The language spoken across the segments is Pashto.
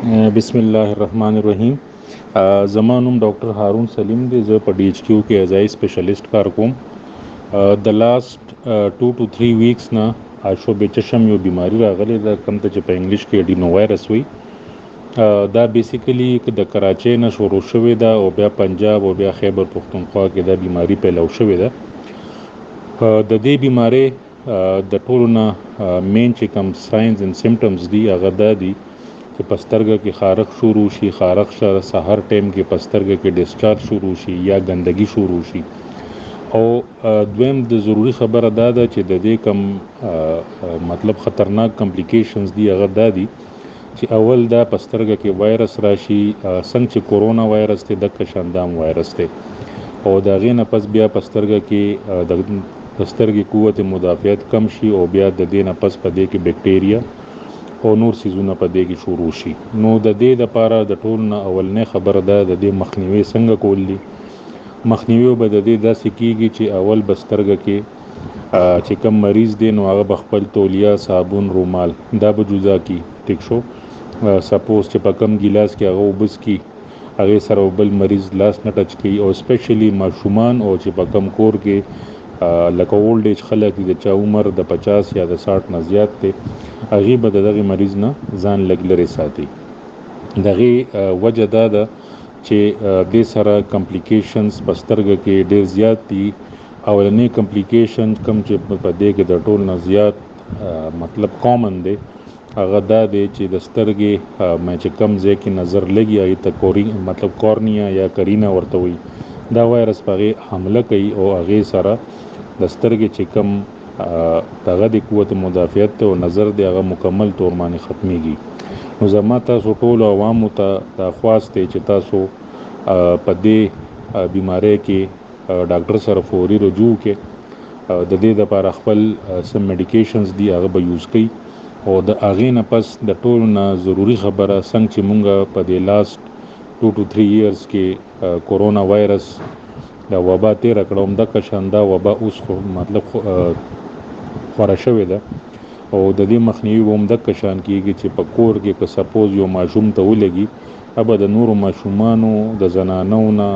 بسم الله الرحمن الرحیم. زما نوم ډاکټر هارون سلیم دی. زه په ډي ایچ کیو کې ایز ای سپیشلیسټ کار کوم. د لاست 2 to 3 ویکس نه شوبې چشم یو بیماری راغلی ده، کوم ته چې په انګلیش کې اډینو وایرس وي. دا بیسیکلی د کراچۍ نه شروع شوې ده او بیا پنجاب او بیا خیبر پښتونخوا کې دا بیماری پیلو شوې ده. د دې بیماری د ټولو نه مین چې کوم ساينز اند سیمټمز دي هغه دا دي چې پسترګه کې خارق شروع شي، خارق سحر ټایم کې پسترګه کې ډیسچارج شروع شي یا ګندګي شروع شي. او دویم د ضروری خبره دا ده چې د دې کم مطلب خطرناک کمپلیکیشنز دي هغه دا دي چې اول دا پسترګه کې وایرس راشي، څنګه چې کورونا وایرس ته د کشندام وایرس ته، او دا غینه پس بیا پسترګه کې د پسترګې قوت مدافعت کم شي او بیا د دې نه پس په دې کې بیکټیریا او نور سیزونه په دې کې شروع شي. نو د دې لپاره د ټول نه اولنې خبره ده د دې مخنیوي څنګه کول دي. مخنیوي به د دې داسې کیږي چې اول بسترګه کې چې کم مریض دی نو هغه بخپل تولیه، صابون، رومال دا به جدا کی. ټیک شو. سپوز چې په کم ګلاس کې هغه وبس کی، هغه سره بل مریض لاس نه ټچ کی، او سپیشلی ماشومان او چې په کم کور کې لکه اولډ ایج خلک د چا عمر د 50 یا د 60 نه زیات دی، هغه به دغه مریض نه ځان لګ لري ساتي. دغه وجه دا ده چې د سره کمپلیکیشنز پسترګه کې ډیر زیات دي. اولنې کمپلیکیشن کم چې په دې کې د ټول نه زیات مطلب کامن دی هغه دا دی چې د سترګې مې چې کم ځای کې نظر لګي ای ته مطلب کورنیا یا کرینا ورته وي، دا وایرس په حمله کوي او هغه سره د سترګې چې کم دغه د قوت مدافعت او نظر دی هغه مکمل تور باندې ختميږي. نو زما تاسو ټول عوامو ته دا خواسته چې تاسو په دې بیماری کې ډاکټر سره فوري رجوع کې د دې لپاره خپل سم میډیکیشنز دی هغه به یوز کړئ. او د هغه نه پس د ټول نه ضروری خبره څنګه چې مونږ په دې لاست 2 to 3 years کې کورونا وایرس دا وبا تیر کړم د کشنده وبا اوس مطلب خورا شوې ده او د دې مخنیوي هم د کشان کېږي چې په کور کې که سپوز یو ماشوم ته ولګي ابا د نورو ماشومانو د زنانو نه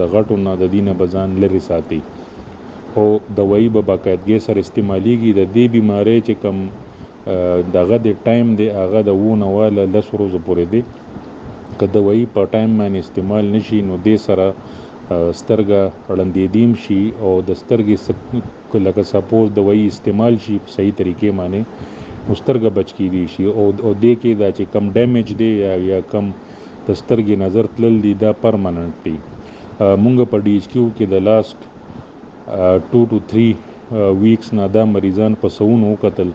د غټو نه د دینه بزان لري ساتي او دوايي به باقاعدګي سره استعماليږي. د دې بیماری چې کم دغه د ټایم دی هغه د وونه والا 10 ورځې پورې دی. که دوايي په ټایم باندې استعمال نشي نو دې سره سترګه رندیدیم شي او د سترګې لکه سپوز دوايي استعمال شي په صحیح طریقې باندې نو سترګه بچ کیږي شي او دې کې دا چې کم ډیمیج دی یا کم د سترګې نظر تلل دي دا پرمننٹ دی. مونږ په ډي ایچ کیو کې د لاست 2 to 3 ویکس نه دا مریضان په سونو قتل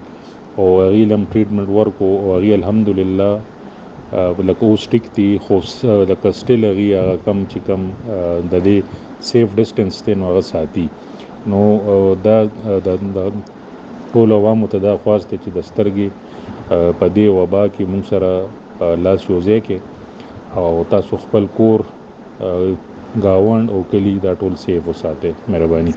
او غیلم ټریټمنټ ورکو او غی الحمدلله لکه اوس ټیک دي خو لکه سټیل هغه کم چې کم د دې سیف ډسټنس ته نو هغه ساتي. نو دا د ټول عوامو ته دا خواسته چې د سترګې په دې وبا کې موږ سره لاس یوځای کې او تاسو خپل کور گاوند او کلی دا ټول سیف وساتئ. مهرباني.